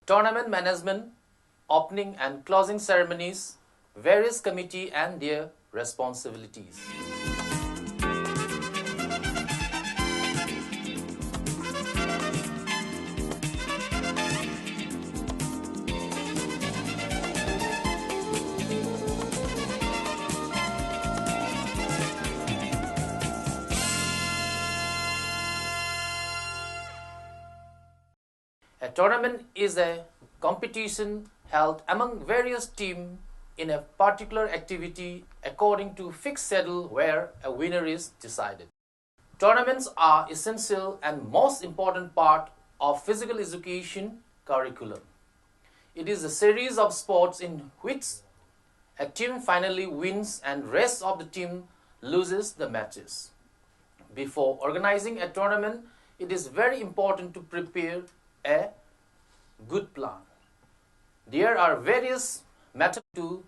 Tournament management, opening and closing ceremonies, various committee and their responsibilities. A tournament is a competition held among various teams in a particular activity according to fixed schedule where a winner is decided. Tournaments are essential and most important part of physical education curriculum. It is a series of sports in which a team finally wins and rest of the team loses the matches. Before organizing a tournament, it is very important to prepare a good plan. There are various methods to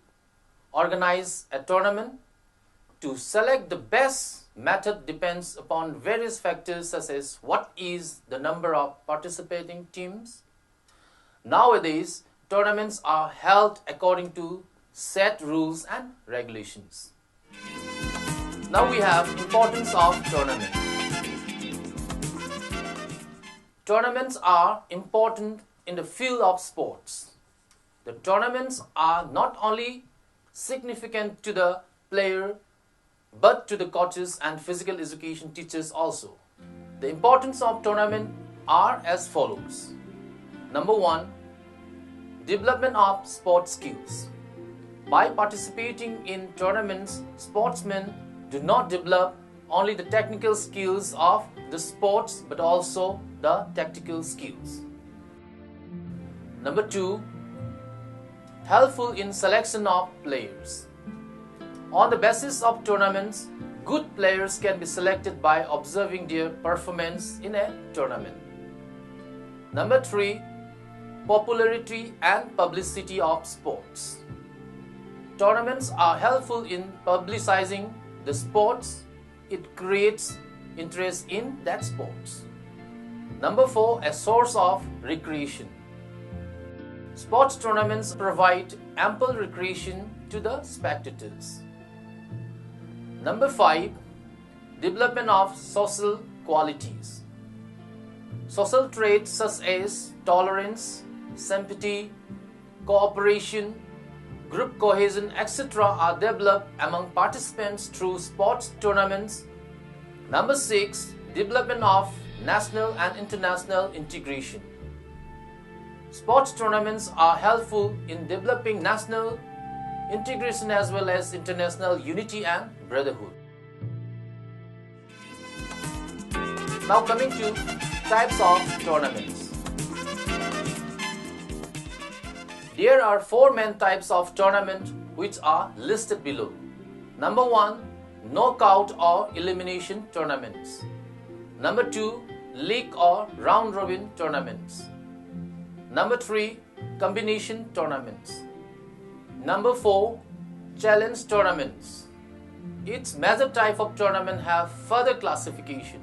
organize a tournament. To select the best method depends upon various factors such as what is the number of participating teams. Nowadays, tournaments are held according to set rules and regulations. Now we have importance of tournament. Tournaments are important in the field of sports. The tournaments are not only significant to the player but to the coaches and physical education teachers also. The importance of tournament are as follows. Number 1, development of sports skills. By participating in tournaments, sportsmen do not develop only the technical skills of the sports but also the tactical skills. Number 2, helpful in selection of players. On the basis of tournaments, good players can be selected by observing their performance in a tournament. Number 3, popularity and publicity of sports. Tournaments are helpful in publicizing the sports. It creates interest in that sports. Number 4, a source of recreation. Sports tournaments provide ample recreation to the spectators. Number 5, development of social qualities. Social traits such as tolerance, sympathy, cooperation, group cohesion, etc. are developed among participants through sports tournaments. Number 6, development of national and international integration. Sports tournaments are helpful in developing national integration as well as international unity and brotherhood. Now coming to types of tournaments. There are 4 main types of tournament which are listed below. Number 1, knockout or elimination tournaments. Number 2, league or round robin tournaments. Number 3, combination tournaments. Number 4, challenge tournaments. Each major type of tournament have further classification.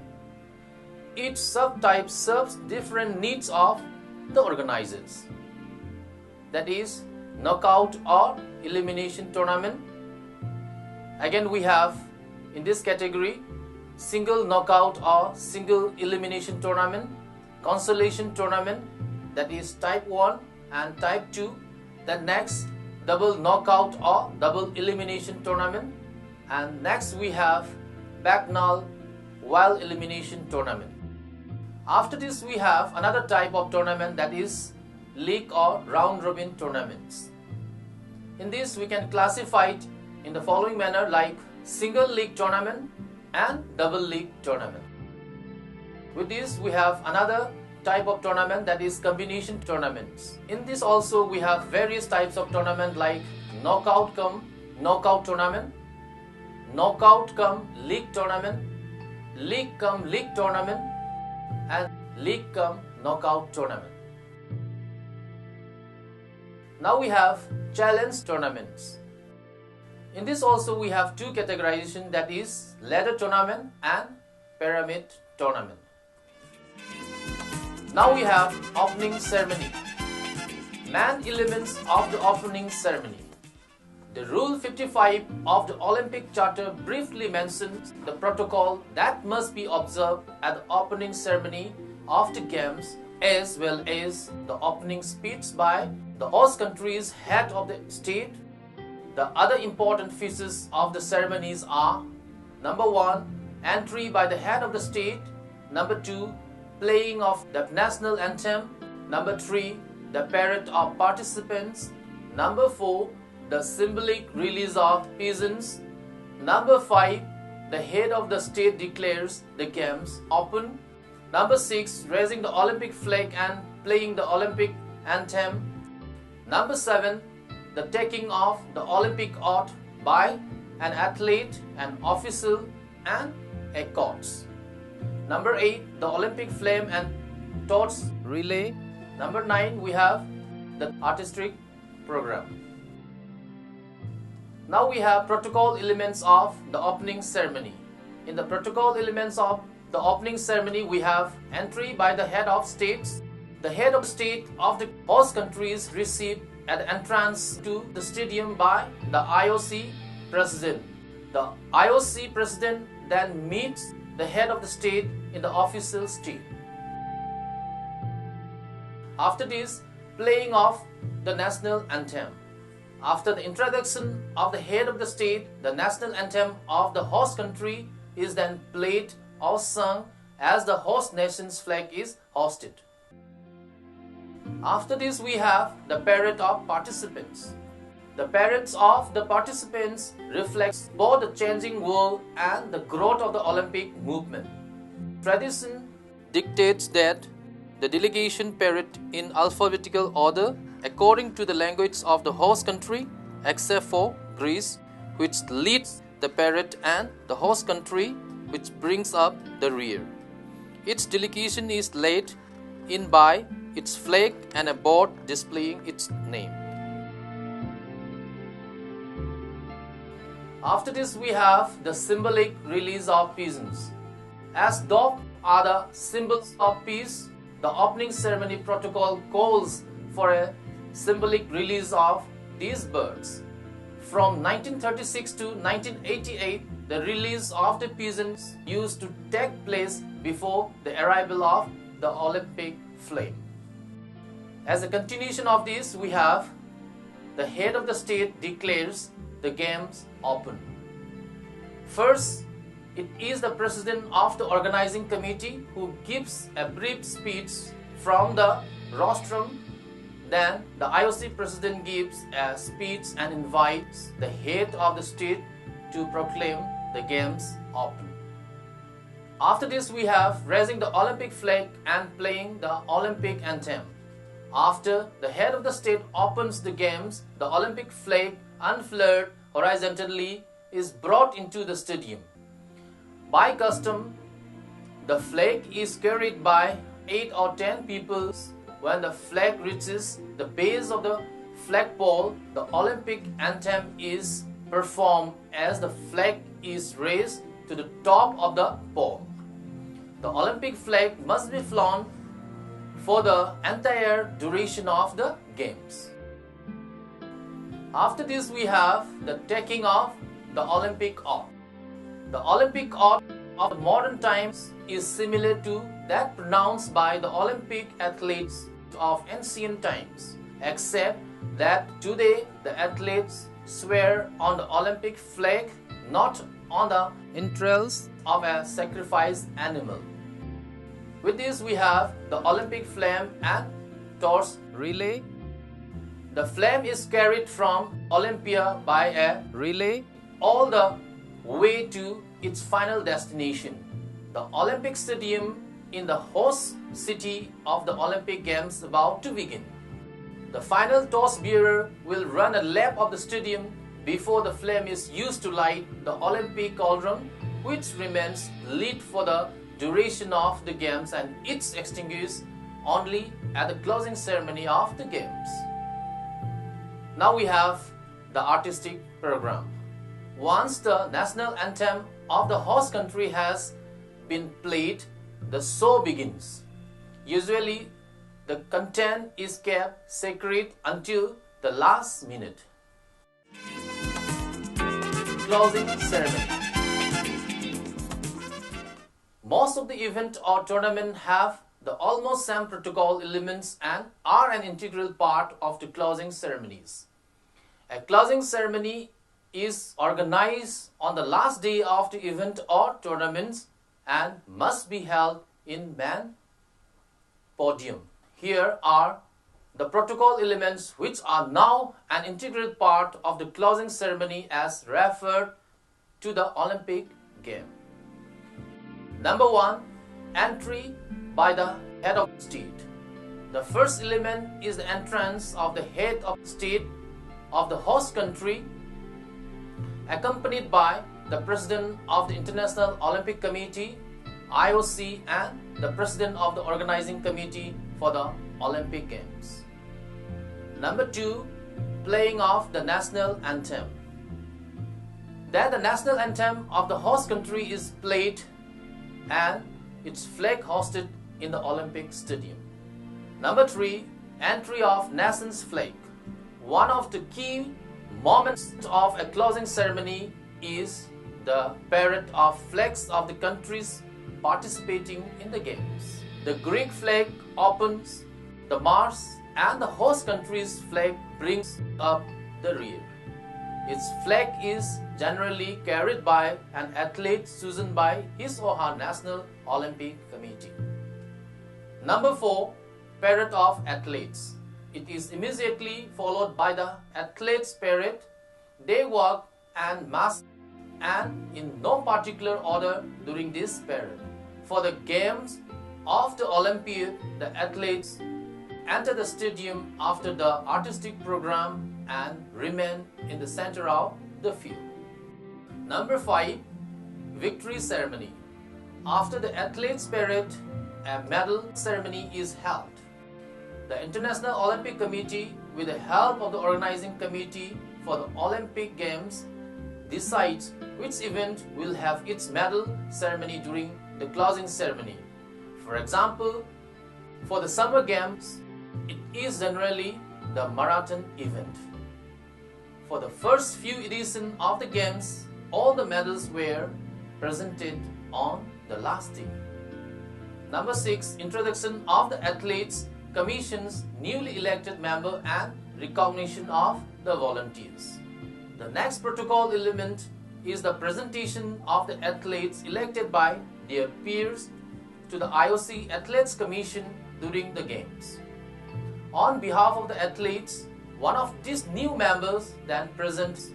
Each subtype serves different needs of the organizers. That is, knockout or elimination tournament. Again, we have in this category single knockout or single elimination tournament, consolation tournament, that is type 1 and type 2. Then next, double knockout or double elimination tournament, and next we have bacchanal wild elimination tournament. After this we have another type of tournament, that is league or round robin tournaments. In this we can classify it in the following manner, like single league tournament and double league tournament. With this we have another type of tournament, that is combination tournaments. In this also we have various types of tournament like knockout cum knockout tournament, knockout cum league tournament, league cum league tournament, and league cum knockout tournament. Now we have challenge tournaments. In this also we have two categorization, that is ladder tournament and pyramid tournament. Now we have opening ceremony. Main elements of the opening ceremony. The Rule 55 of the Olympic Charter briefly mentions the protocol that must be observed at the opening ceremony of the Games, as well as the opening speech by the host country's head of the state. The other important features of the ceremonies are: number 1, entry by the head of the state; number 2, playing of the national anthem; number 3, the parade of participants; number 4, the symbolic release of peasants; number 5, the head of the state declares the games open; number 6, raising the Olympic flag and playing the Olympic anthem; number 7, the taking of the Olympic oath by an athlete, an official, and a coach; number 8, the Olympic flame and torch relay; number 9, we have the artistic program. Now we have protocol elements of the opening ceremony. In the protocol elements of the opening ceremony, we have entry by the head of states. The head of state of the host country is received at the entrance to the stadium by the IOC president. The IOC president then meets the head of the state in the official state. After this, playing of the national anthem. After the introduction of the head of the state, the national anthem of the host country is then played or sung as the host nation's flag is hoisted. After this, we have the parade of participants. The parades of the participants reflects both the changing world and the growth of the Olympic movement. Tradition dictates that the delegation parade in alphabetical order according to the language of the host country, except for Greece, which leads the parade, and the host country, which brings up the rear. Its delegation is led in by its flag and a board displaying its name. After this, we have the symbolic release of peasants. As dogs are the symbols of peace, the opening ceremony protocol calls for a symbolic release of these birds. From 1936 to 1988, the release of the peasants used to take place before the arrival of the Olympic flame. As a continuation of this, we have the head of the state declares the games open. First, it is the president of the organizing committee who gives a brief speech from the rostrum. Then the IOC president gives a speech and invites the head of the state to proclaim the games open. After this, we have raising the Olympic flag and playing the Olympic anthem. After the head of the state opens the games, the Olympic flag, unfurled horizontally, is brought into the stadium. By custom, the flag is carried by 8 or 10 people. When the flag reaches the base of the flagpole, the Olympic anthem is performed as the flag is raised to the top of the pole. The Olympic flag must be flown for the entire duration of the games. After this, we have the taking of the Olympic oath. The Olympic oath of modern times is similar to that pronounced by the Olympic athletes of ancient times, except that today the athletes swear on the Olympic flag, not on the entrails of a sacrificed animal. With this, we have the Olympic flame and torch relay. The flame is carried from Olympia by a relay all the way to its final destination, the Olympic Stadium in the host city of the Olympic Games about to begin. The final torch bearer will run a lap of the stadium before the flame is used to light the Olympic cauldron, which remains lit for the duration of the games and it's extinguished only at the closing ceremony of the games. Now we have the artistic program. Once the national anthem of the host country has been played, the show begins. Usually, the content is kept secret until the last minute. Closing ceremony. Most of the event or tournament have the almost same protocol elements and are an integral part of the closing ceremonies. A closing ceremony is organized on the last day of the event or tournaments and must be held in main podium. Here are the protocol elements which are now an integral part of the closing ceremony as referred to the Olympic game. Number 1. Entry by the head of state. The first element is the entrance of the head of state of the host country, accompanied by the President of the International Olympic Committee, IOC, and the President of the Organizing Committee for the Olympic Games. Number 2. Playing of the national anthem. Then the national anthem of the host country is played and its flag hosted in the Olympic Stadium. Number 3. Entry of nation's flag. One of the key moments of a closing ceremony is the parade of flags of the countries participating in the games. The Greek flag opens the march and the host country's flag brings up the rear. Its flag is generally carried by an athlete chosen by his or her National Olympic Committee. Number 4. Parade of athletes. It is immediately followed by the athletes' parade. They walk and march and in no particular order during this parade. For the games of the Olympiad, the athletes enter the stadium after the artistic program and remain in the center of the field. Number 5. Victory ceremony. After the athletes' parade, a medal ceremony is held. The International Olympic Committee, with the help of the Organizing Committee for the Olympic Games, decides which event will have its medal ceremony during the closing ceremony. For example, for the Summer Games, it is generally the marathon event. For the first few editions of the Games, all the medals were presented on the last day. Number 6. Introduction of the Athletes Commission's newly elected member and recognition of the volunteers. The next protocol element is the presentation of the athletes elected by their peers to the IOC Athletes Commission during the Games. On behalf of the athletes, one of these new members then presents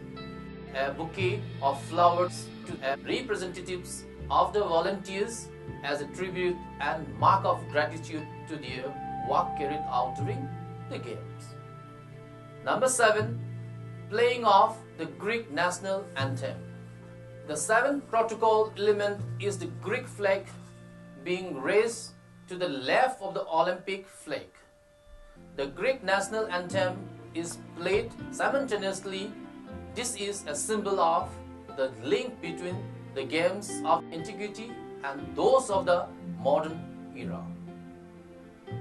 a bouquet of flowers to representatives of the volunteers as a tribute and mark of gratitude to their work carried out during the Games. Number 7. Playing of the Greek national anthem. The seventh protocol element is the Greek flag being raised to the left of the Olympic flag. The Greek national anthem is played simultaneously. This is a symbol of the link between the games of antiquity and those of the modern era.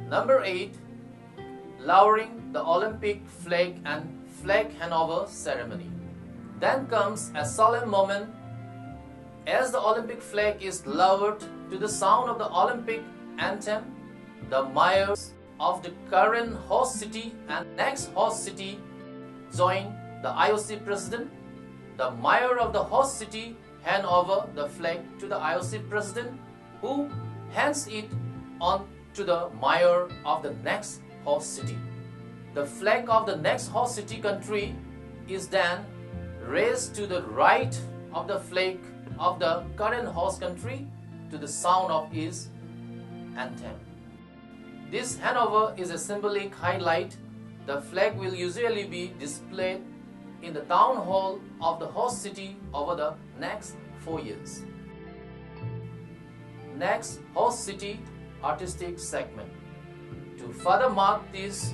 Number 8. Lowering the Olympic flag and flag handover ceremony. Then comes a solemn moment as the Olympic flag is lowered to the sound of the Olympic anthem. The mayors of the current host city and next host city join the IOC president. The mayor of the host city hand over the flag to the IOC president, who hands it on to the mayor of the next host city. The flag of the next host city country is then raised to the right of the flag of the current host country to the sound of his anthem. This handover is a symbolic highlight. The flag will usually be displayed in the town hall of the host city over the next 4 years. Next, host city artistic segment. To further mark this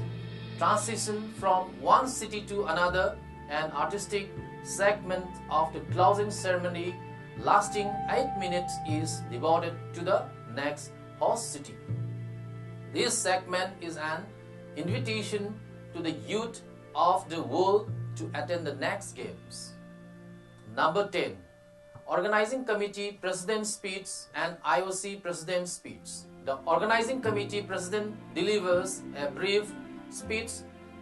transition from one city to another, an artistic segment of the closing ceremony lasting 8 minutes is devoted to the next host city. This segment is an invitation to the youth of the world to attend the next games. Number 10. Organizing Committee President's Speech and IOC President's Speech. The Organizing Committee President delivers a brief speech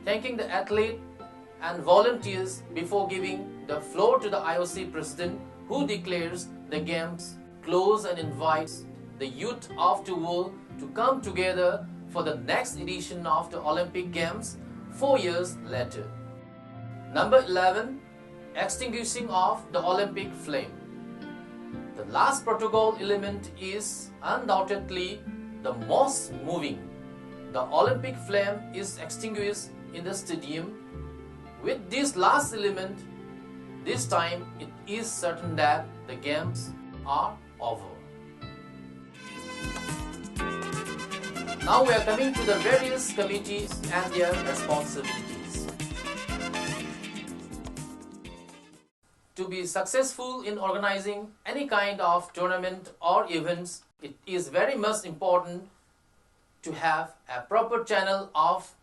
thanking the athlete and volunteers before giving the floor to the IOC President, who declares the games closed and invites the youth of the world to come together for the next edition of the Olympic Games 4 years later. Number 11. Extinguishing of the Olympic flame. The last protocol element is undoubtedly the most moving. The Olympic flame is extinguished in the stadium. With this last element, this time it is certain that the games are over. Now we are coming to the various committees and their responsibilities. To be successful in organizing any kind of tournament or events, it is very much important to have a proper channel of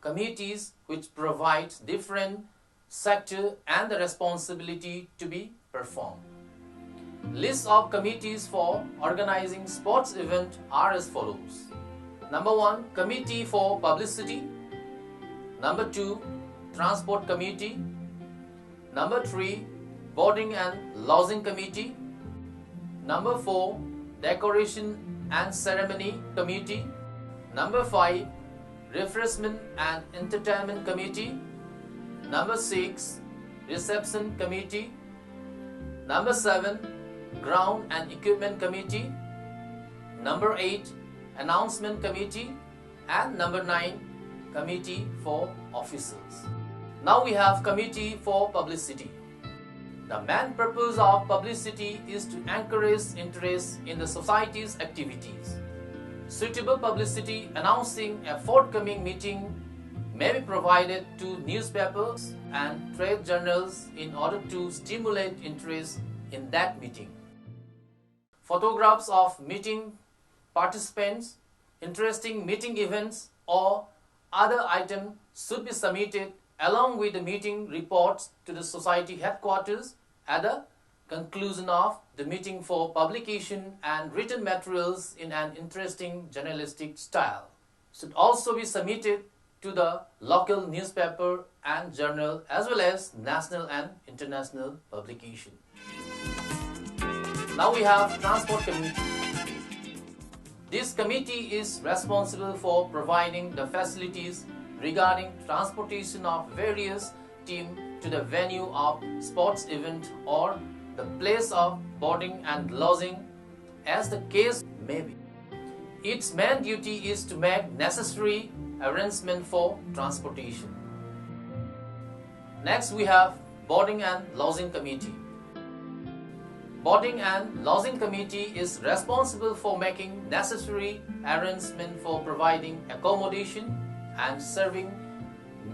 committees which provides different sector and the responsibility to be performed. List of committees for organizing sports event are as follows. Number 1, Committee for Publicity. Number 2, Transport Committee. Number 3, Boarding and Lodging Committee. Number 4, Decoration and Ceremony Committee. Number 5, Refreshment and Entertainment Committee. Number 6, Reception Committee. Number 7, Ground and Equipment Committee. Number 8, Announcement Committee. And number 9, Committee for Officers. Now we have Committee for Publicity. The main purpose of publicity is to encourage interest in the society's activities. Suitable publicity announcing a forthcoming meeting may be provided to newspapers and trade journals in order to stimulate interest in that meeting. Photographs of meeting participants, interesting meeting events, or other items should be submitted along with the meeting reports to the society headquarters at the conclusion of the meeting for publication, and written materials in an interesting journalistic style should also be submitted to the local newspaper and journal as well as national and international publication. Now we have Transport Committee. This committee is responsible for providing the facilities regarding transportation of various teams to the venue of sports event or the place of boarding and lodging as the case may be. Its main duty is to make necessary arrangement for transportation. Next we have Boarding and Lodging Committee. Boarding and Lodging Committee is responsible for making necessary arrangement for providing accommodation and serving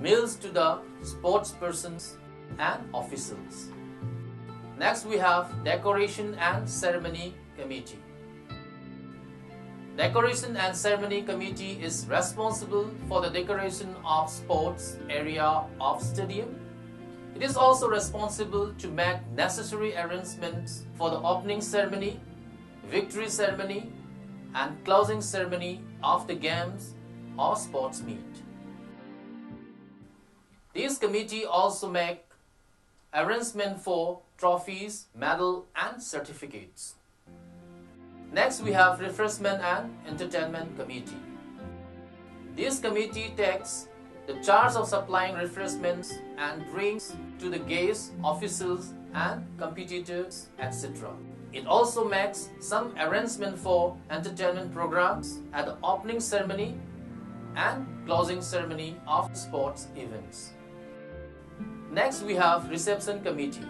meals to the sportspersons and officials. Next we have Decoration and Ceremony Committee. Decoration and Ceremony Committee is responsible for the decoration of sports area of stadium. It is also responsible to make necessary arrangements for the opening ceremony, victory ceremony, and closing ceremony of the games or sports meet. This committee also make arrangement for trophies, medal, and certificates. Next we have Refreshment and Entertainment Committee. This committee takes the charge of supplying refreshments and drinks to the guests, officials, and competitors, etc. It also makes some arrangement for entertainment programs at the opening ceremony and closing ceremony of sports events. Next we have Reception Committee.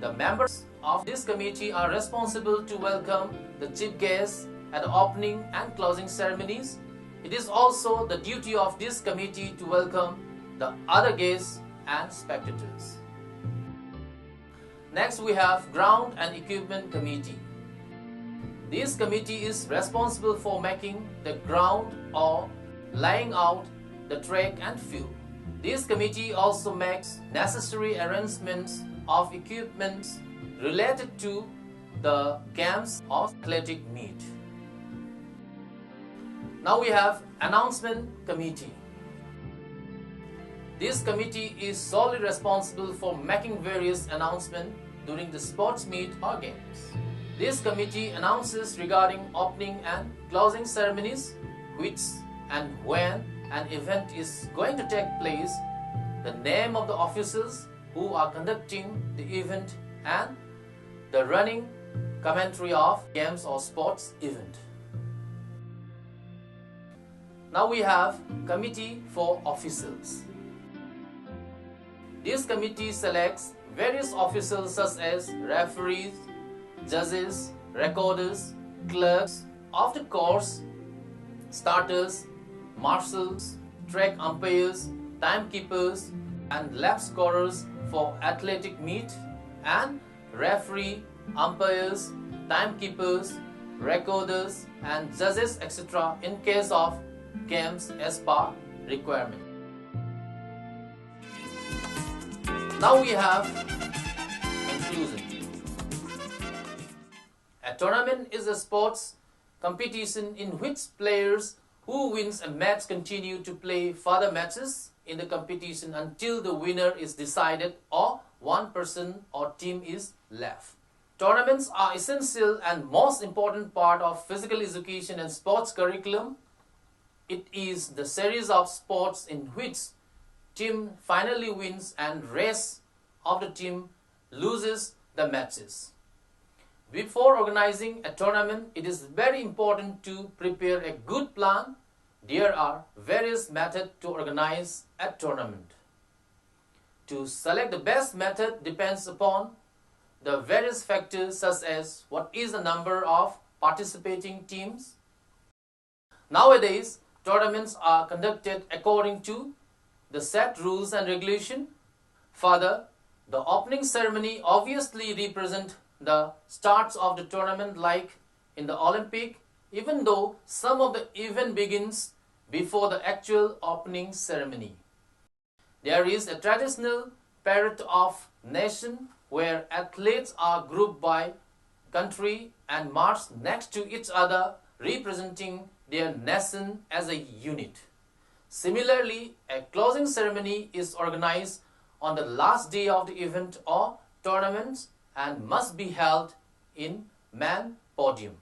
The members of this committee are responsible to welcome the chief guests at the opening and closing ceremonies. It is also the duty of this committee to welcome the other guests and spectators. Next, we have Ground and Equipment Committee. This committee is responsible for making the ground or laying out the track and field. This committee also makes necessary arrangements of equipment related to the games or athletic meet. Now we have Announcement Committee. This committee is solely responsible for making various announcements during the sports meet or games. This committee announces regarding opening and closing ceremonies, which and when an event is going to take place, the name of the officials who are conducting the event, and the running commentary of games or sports event. Now we have Committee for Officials. This committee selects various officials such as referees, judges, recorders, clerks of the course, starters, marshals, track umpires, timekeepers, and lap scorers for athletic meet, and referee, umpires, timekeepers, recorders, and judges, etc. in case of games as per requirement. Now we have conclusion. A tournament is a sports competition in which players who wins a match continue to play further matches in the competition until the winner is decided or one person or team is left. Tournaments are essential and most important part of physical education and sports curriculum. It is the series of sports in which team finally wins and rest of the team loses the matches. Before organizing a tournament, it is very important to prepare a good plan. There are various methods to organize a tournament. To select the best method depends upon the various factors such as what is the number of participating teams. Nowadays, tournaments are conducted according to the set rules and regulation. Further, the opening ceremony obviously represents the starts of the tournament, like in the Olympic, even though some of the event begins before the actual opening ceremony. There is a traditional parade of nation where athletes are grouped by country and march next to each other, representing their nation as a unit. Similarly, a closing ceremony is organized on the last day of the event or tournament and must be held in main podium.